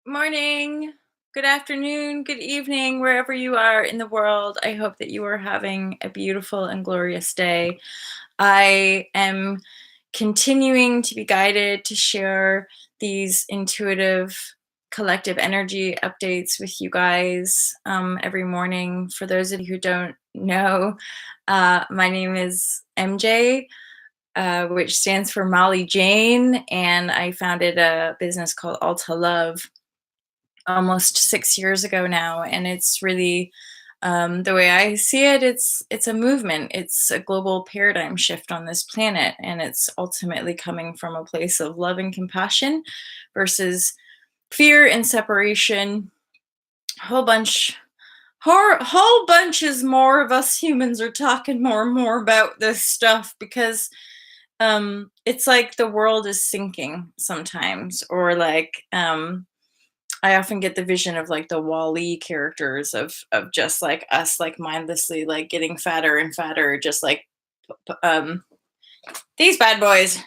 Morning, good afternoon, good evening, wherever you are in the world. I hope that you are having a beautiful and glorious day. I am continuing to be guided to share these intuitive collective energy updates with you guys every morning. For those of you who don't know, my name is MJ. Which stands for Molly Jane, and I founded a business called I UNPLUG almost 6 years ago now, and it's really the way I see it. It's a movement. It's a global paradigm shift on this planet, and it's ultimately coming from a place of love and compassion versus fear and separation. Whole bunch. Whole bunches more of us humans are talking more and more about this stuff because it's like the world is sinking sometimes, or like I often get the vision of like the Wall-E characters of just like us like mindlessly like getting fatter and fatter, just like um these bad boys,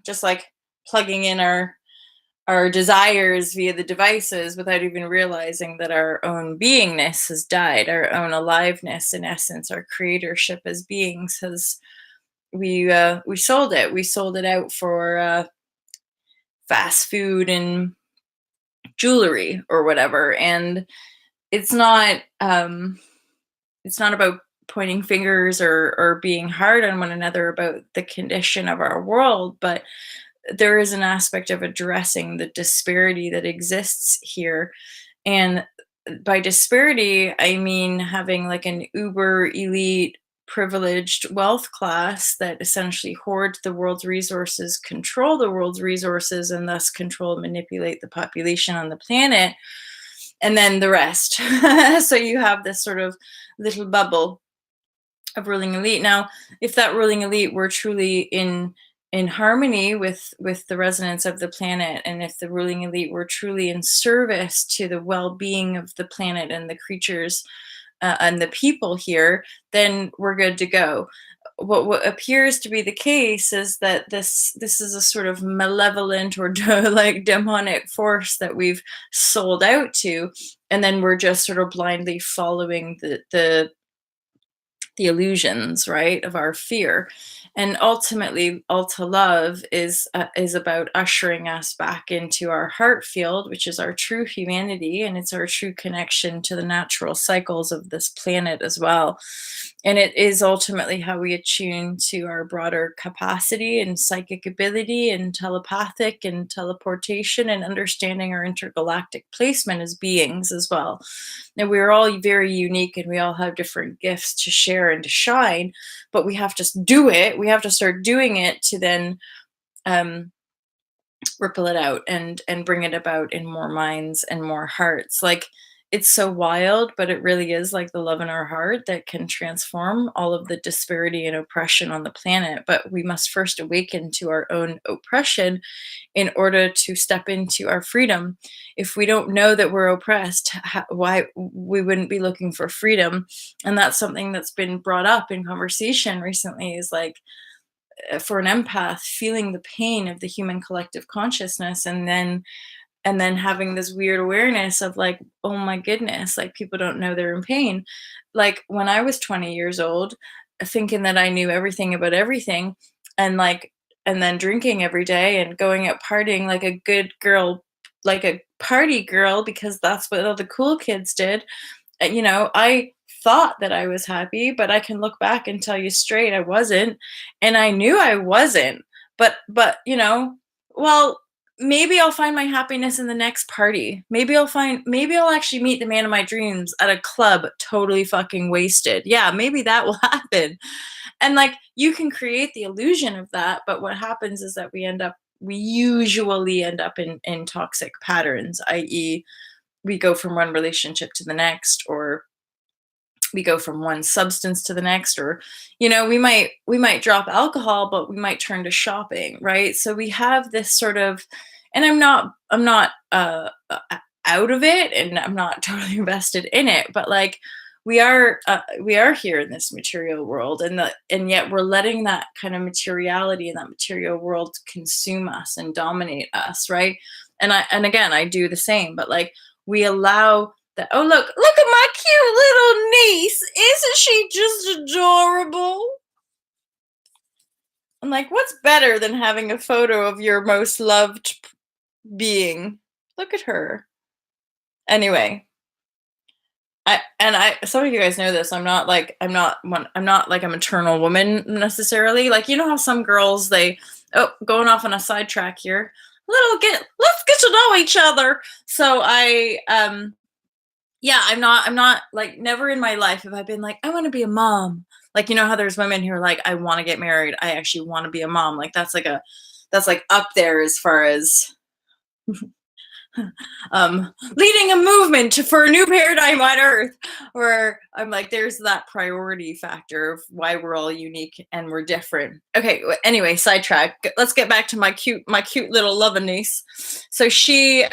just like plugging in our desires via the devices without even realizing that our own beingness has died, our own aliveness, in essence, our creatorship as beings has we sold it. We sold it out for fast food and jewelry or whatever. And it's not it's not about pointing fingers or being hard on one another about the condition of our world, but there is an aspect of addressing the disparity that exists here. And by disparity, I mean having like an uber elite privileged wealth class that essentially hoards the world's resources, control the world's resources, and thus control and manipulate the population on the planet, and then the rest. So you have this sort of little bubble of ruling elite. Now, if that ruling elite were truly in harmony with the resonance of the planet, and if the ruling elite were truly in service to the well-being of the planet and the creatures and the people here, then we're good to go. What appears to be the case is that this is a sort of malevolent or like demonic force that we've sold out to, and then we're just sort of blindly following the illusions, right, of our fear. And ultimately, Alta Love is about ushering us back into our heart field, which is our true humanity, and it's our true connection to the natural cycles of this planet as well. And it is ultimately how we attune to our broader capacity and psychic ability and telepathic and teleportation and understanding our intergalactic placement as beings as well. And we're all very unique, and we all have different gifts to share and to shine, but we have to do it. We have to start doing it to then um, ripple it out and bring it about in more minds and more hearts. Like, it's so wild, but it really is like the love in our heart that can transform all of the disparity and oppression on the planet. But we must first awaken to our own oppression in order to step into our freedom. If we don't know that we're oppressed, why we wouldn't be looking for freedom? And that's something that's been brought up in conversation recently, is like, for an empath, feeling the pain of the human collective consciousness, and then having this weird awareness of like, oh my goodness, like people don't know they're in pain. Like when I was 20 years old, thinking that I knew everything about everything, and like, and then drinking every day and going out partying like a good girl, like a party girl, because that's what all the cool kids did. I thought that I was happy, but I can look back and tell you straight I wasn't, and I knew I wasn't. But well, maybe I'll find my happiness in the next party. Maybe I'll actually meet the man of my dreams at a club totally fucking wasted. Yeah, maybe that will happen. And like, you can create the illusion of that, but what happens is that we usually end up in toxic patterns, i.e., we go from one relationship to the next, or we go from one substance to the next, or we might drop alcohol, but we might turn to shopping, right? So we have this sort of, and I'm not out of it, and I'm not totally invested in it, but like, we are here in this material world, and yet we're letting that kind of materiality and that material world consume us and dominate us, right? And again, I do the same, but like we allow that. Oh, look at my cute little niece, isn't she just adorable? I'm like, what's better than having a photo of your most loved being? Look at her. Anyway, some of you guys know this. I'm not like a maternal woman necessarily. Like, you know how some girls, going off on a sidetrack here. Let's get to know each other. So yeah, I'm not like, never in my life have I been like, I want to be a mom. Like, you know how there's women who are like, I want to get married. I actually want to be a mom. Like that's like up there as far as leading a movement for a new paradigm on earth, where I'm like, there's that priority factor of why we're all unique and we're different. Okay, anyway, sidetrack. Let's get back to my cute little loving niece. So so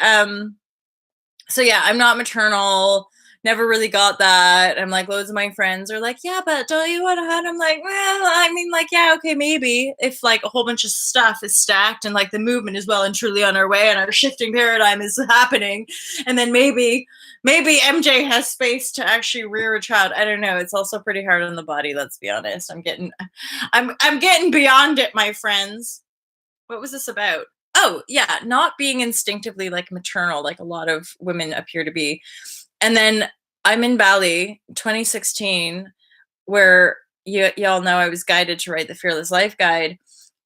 yeah, I'm not maternal. Never really got that. I'm like, loads of my friends are like, yeah, but don't you want to have? I'm like, well, I mean, like, yeah, okay, maybe if like a whole bunch of stuff is stacked and like the movement is well and truly on our way and our shifting paradigm is happening, and then maybe MJ has space to actually rear a child. I don't know. It's also pretty hard on the body. Let's be honest. I'm getting beyond it, my friends. What was this about? Oh yeah, not being instinctively like maternal, like a lot of women appear to be. And then I'm in Bali, 2016, where y'all know I was guided to write the Fearless Life Guide,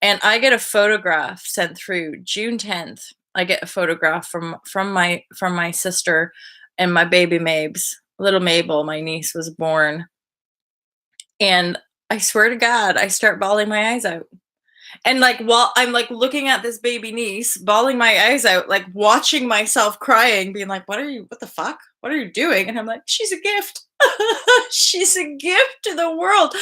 and I get a photograph sent through June 10th. I get a photograph from my sister and my baby Mabes, little Mabel, my niece, was born, and I swear to God, I start bawling my eyes out. And like while I'm like looking at this baby niece, bawling my eyes out, like watching myself crying, being like, what the fuck? What are you doing? And I'm like, she's a gift. She's a gift to the world.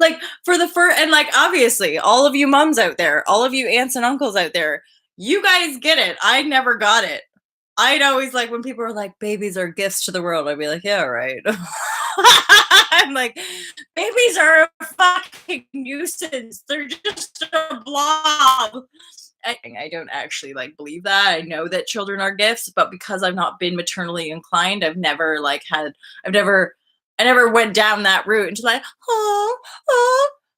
Like and like, obviously all of you moms out there, all of you aunts and uncles out there, you guys get it. I never got it. I'd always like when people are like, babies are gifts to the world. I'd be like, yeah, right. I'm like, babies are a fucking nuisance. They're just a blob. I don't actually like believe that. I know that children are gifts, but because I've not been maternally inclined, I never went down that route and just like, oh,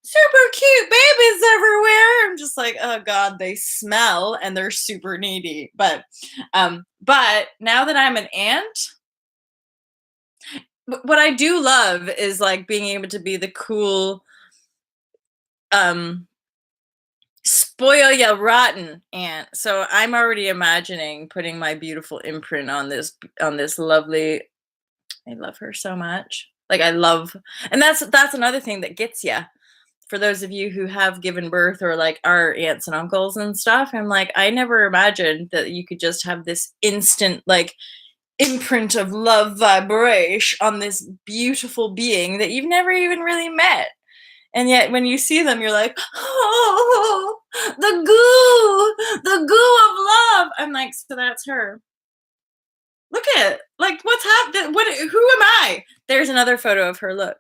super cute babies everywhere. I'm just like, oh God, they smell and they're super needy. But now that I'm an aunt, what I do love is like being able to be the cool, spoil ya rotten aunt. So I'm already imagining putting my beautiful imprint on this lovely. I love her so much. Like and that's another thing that gets you. For those of you who have given birth or like our aunts and uncles and stuff, I'm like, I never imagined that you could just have this instant like imprint of love vibrashe on this beautiful being that you've never even really met. And yet when you see them, you're like, oh, the goo of love. I'm like, so that's her. Look at, like, what's happening? Who am I? There's another photo of her. Look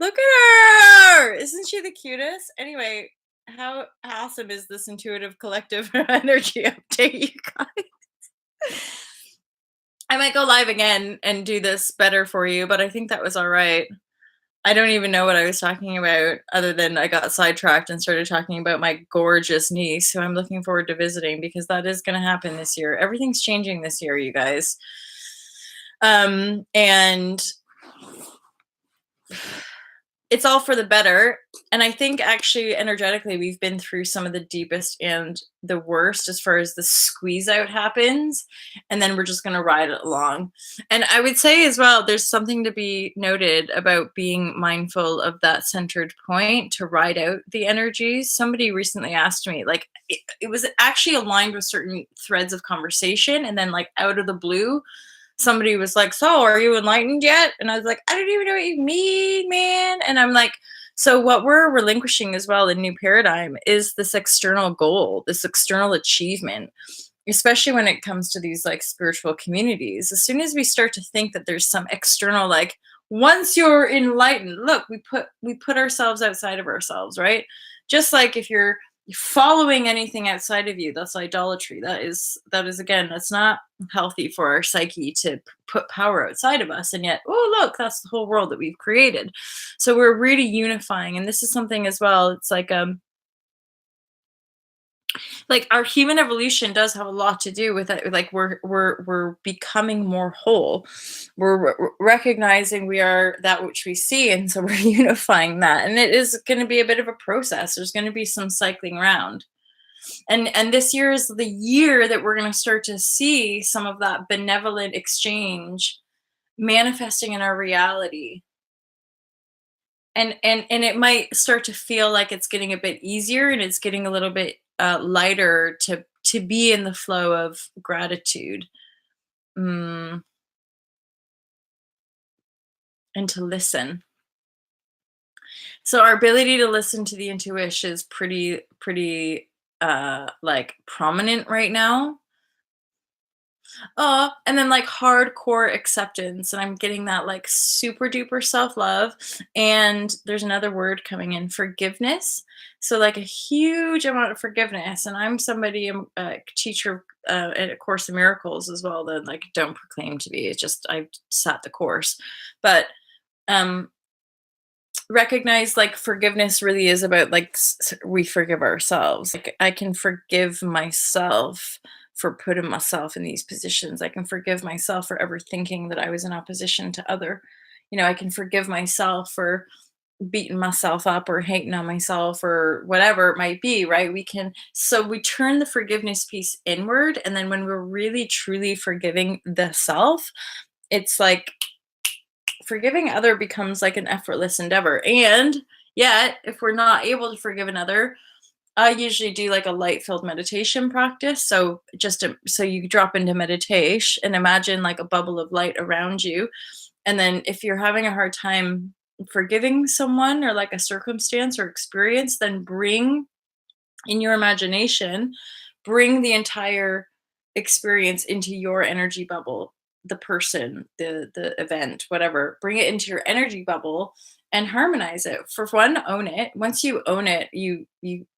at her. Isn't she the cutest? Anyway, how awesome is this intuitive collective energy update, you guys? I might go live again and do this better for you, but I think that was all right. I don't even know what I was talking about other than I got sidetracked and started talking about my gorgeous niece, who I'm looking forward to visiting, because that is going to happen this year. Everything's changing this year, you guys. And it's all for the better. And I think actually energetically, we've been through some of the deepest and the worst as far as the squeeze out happens. And then we're just going to ride it along. And I would say as well, there's something to be noted about being mindful of that centered point to ride out the energies. Somebody recently asked me, like, it was actually aligned with certain threads of conversation. And then like out of the blue, somebody was like, so are you enlightened yet? And I was like, I don't even know what you mean, man. And I'm like, so what we're relinquishing as well in New Paradigm is this external goal, this external achievement, especially when it comes to these like spiritual communities. As soon as we start to think that there's some external like Once you're enlightened, look, we put ourselves outside of ourselves, right? Just like if you're following anything outside of you, that's idolatry. That is again, that's not healthy for our psyche to put power outside of us. And yet, oh look, that's the whole world that we've created. So we're really unifying. And this is something as well. It's like our human evolution does have a lot to do with it. Like we're becoming more whole. We're recognizing we are that which we see, and so we're unifying that. And it is going to be a bit of a process. There's going to be some cycling around, and this year is the year that we're going to start to see some of that benevolent exchange manifesting in our reality. And it might start to feel like it's getting a bit easier, and it's getting a little bit lighter to be in the flow of gratitude, mm, and to listen. So our ability to listen to the intuition is pretty like prominent right now. And then like hardcore acceptance. And I'm getting that like super duper self love. And there's another word coming in, forgiveness. So, like a huge amount of forgiveness. And I'm somebody, I'm a teacher at A Course in Miracles as well, that like don't proclaim to be. It's just, I sat the course. But um, recognize like forgiveness really is about like we forgive ourselves. Like I can forgive myself for putting myself in these positions. I can forgive myself for ever thinking that I was in opposition to other. I can forgive myself for beating myself up or hating on myself or whatever it might be, right? We turn the forgiveness piece inward, and then when we're really truly forgiving the self, it's like forgiving other becomes like an effortless endeavor. And yet, if we're not able to forgive another, I usually do like a light filled meditation practice. So you drop into meditation and imagine like a bubble of light around you. And then if you're having a hard time forgiving someone or like a circumstance or experience, then bring in your imagination, bring the entire experience into your energy bubble, the person, the event, whatever. Bring it into your energy bubble and harmonize it. For one, own it. Once you own it, you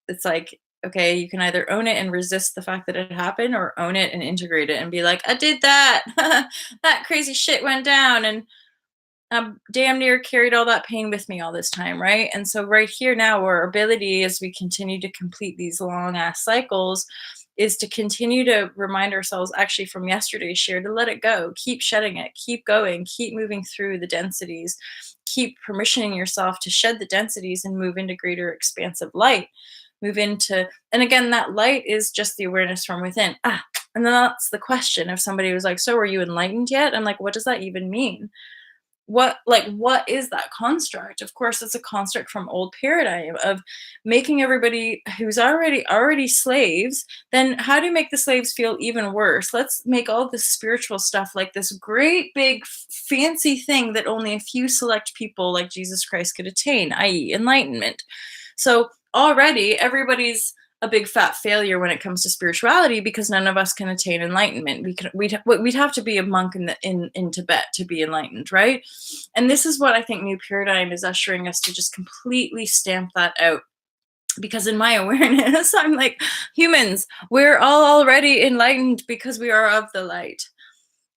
it's like, okay, you can either own it and resist the fact that it happened, or own it and integrate it and be like, I did that. That crazy shit went down, and damn near carried all that pain with me all this time, right? And so right here now, our ability as we continue to complete these long ass cycles is to continue to remind ourselves, actually from yesterday's share, to let it go, keep shedding it, keep going, keep moving through the densities, keep permissioning yourself to shed the densities and move into greater expansive light, move into, and again, that light is just the awareness from within. And then that's the question. If somebody was like, so are you enlightened yet? I'm like, what does that even mean? What is that construct? Of course, it's a construct from old paradigm of making everybody who's already slaves. Then how do you make the slaves feel even worse? Let's make all this spiritual stuff like this great big fancy thing that only a few select people like Jesus Christ could attain, i.e. enlightenment. So already everybody's a big fat failure when it comes to spirituality, because none of us can attain enlightenment. We'd have to be a monk in Tibet to be enlightened, right? And this is what I think New Paradigm is ushering us to just completely stamp that out. Because in my awareness, I'm like, humans, we're all already enlightened because we are of the light.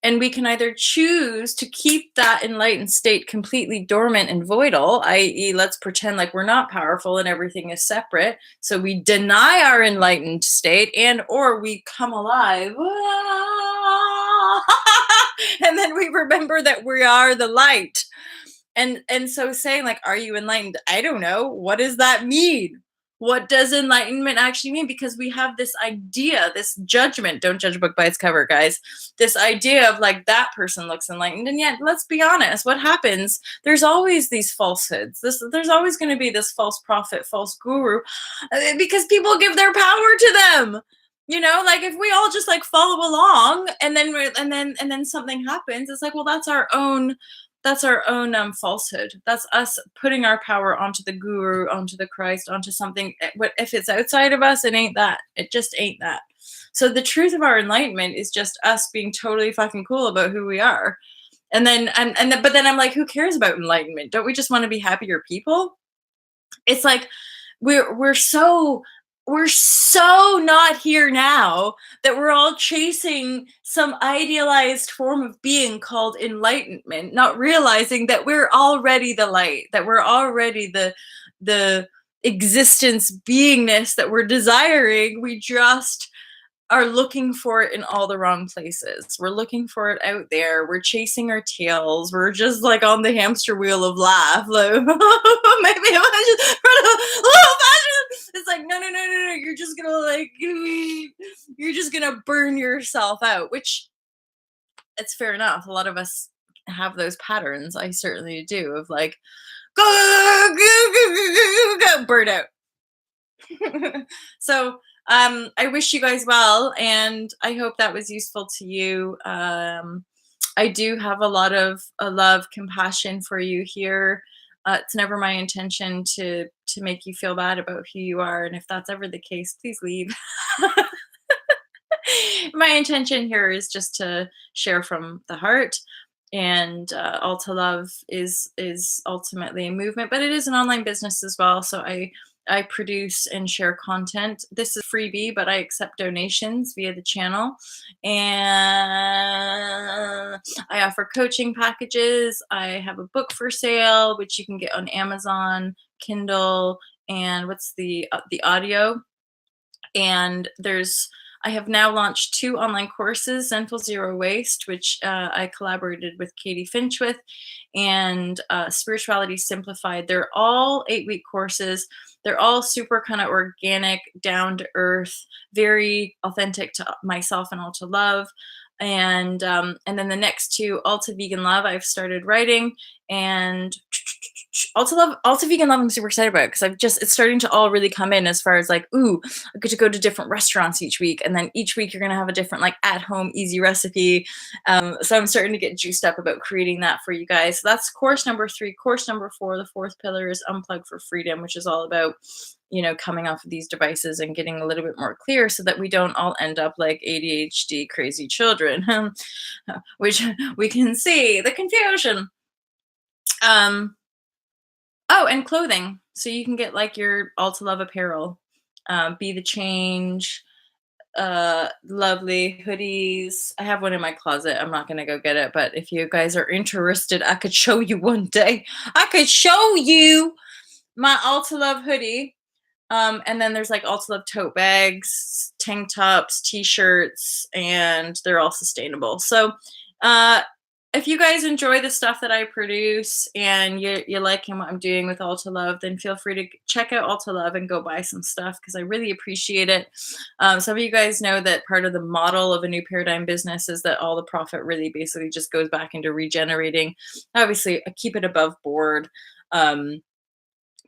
And we can either choose to keep that enlightened state completely dormant and voidal, i.e., let's pretend like we're not powerful and everything is separate. So we deny our enlightened state, and or we come alive. And then we remember that we are the light. And so saying like, are you enlightened? I don't know. What does that mean? What does enlightenment actually mean? Because we have this idea, this judgment. Don't judge a book by its cover, guys. This idea of like, that person looks enlightened. And yet, let's be honest, what happens? There's always these falsehoods. There's always going to be this false prophet, false guru, because people give their power to them. Like if we all just like follow along, and then something happens, it's like, well, that's our own falsehood. That's us putting our power onto the guru, onto the Christ, onto something. If it's outside of us, it ain't that. It just ain't that. So the truth of our enlightenment is just us being totally fucking cool about who we are. But then I'm like, who cares about enlightenment? Don't we just want to be happier people? It's like we're so not here now that we're all chasing some idealized form of being called enlightenment, not realizing that we're already the light, that we're already the existence beingness that we're desiring. We just are looking for it in all the wrong places. We're looking for it out there. We're chasing our tails. We're just like on the hamster wheel of life. Like, maybe if I just run a little faster. It's like, no, no, no, no, no. You're just gonna like, you're just gonna burn yourself out. Which it's fair enough. A lot of us have those patterns. I certainly do. Of like, go, go, go, go, go, go, burn out. So I wish you guys well, and I hope that was useful to you. I do have a lot of love, compassion for you here. It's never my intention to make you feel bad about who you are, and if that's ever the case, please leave. My intention here is just to share from the heart, and all to love is ultimately a movement, but it is an online business as well. So I produce and share content. This is freebie, but I accept donations via the channel, and I offer coaching packages. I have a book for sale, which you can get on Amazon, Kindle, and what's the audio. And I have now launched 2 online courses, Zenful Zero Waste, which I collaborated with Katie Finch with, and Spirituality Simplified. They're all 8-week courses. They're all super kind of organic, down to earth, very authentic to myself and all to love. And then the next 2, All to Vegan Love, I've started writing, and All to Vegan Love, I'm super excited about, because it's starting to all really come in, as far as like, ooh, I get to go to different restaurants each week, and then each week you're gonna have a different like at home easy recipe. So I'm starting to get juiced up about creating that for you guys. So that's course number 3. Course number 4, the 4th pillar, is Unplug for Freedom, which is all about coming off of these devices and getting a little bit more clear, so that we don't all end up like ADHD crazy children, which we can see the confusion. Oh, and clothing. So you can get like your all to love apparel, Be the Change, lovely hoodies. I have one in my closet. I'm not gonna go get it, but if you guys are interested, I could show you one day. I could show you my all to love hoodie. And then there's like all to love tote bags, tank tops, t-shirts, and they're all sustainable. So if you guys enjoy the stuff that I produce, and you're liking what I'm doing with All to Love, then feel free to check out All to Love and go buy some stuff, because I really appreciate it. Some of you guys know that part of the model of a new paradigm business is that all the profit really basically just goes back into regenerating. Obviously, I keep it above board.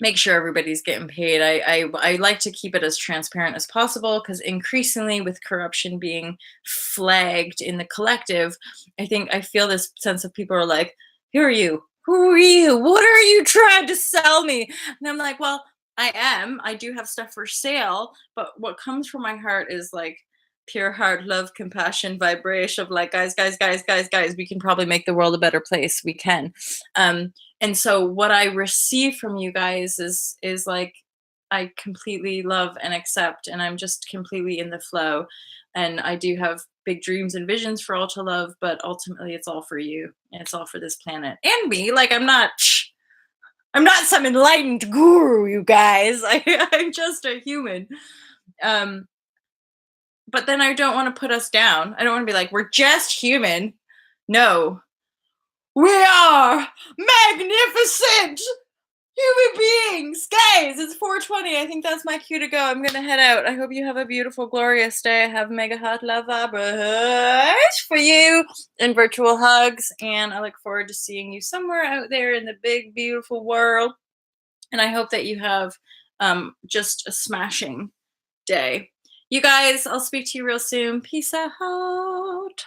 Make sure everybody's getting paid. I like to keep it as transparent as possible, because increasingly, with corruption being flagged in the collective, I feel this sense of people are like, who are you? Who are you? What are you trying to sell me? And I'm like, well, I do have stuff for sale, but what comes from my heart is like pure heart, love, compassion, vibration of like, guys, we can probably make the world a better place. We can. And so what I receive from you guys is like, I completely love and accept, and I'm just completely in the flow. And I do have big dreams and visions for All to Love, but ultimately it's all for you, and it's all for this planet and me. Like, I'm not some enlightened guru, you guys. I'm just a human. But then I don't want to put us down. I don't want to be like, we're just human. No, we are magnificent human beings. Guys, it's 4:20. I think that's my cue to go. I'm going to head out. I hope you have a beautiful, glorious day. I have mega hot love vibras for you and virtual hugs. And I look forward to seeing you somewhere out there in the big, beautiful world. And I hope that you have just a smashing day. You guys, I'll speak to you real soon. Peace out.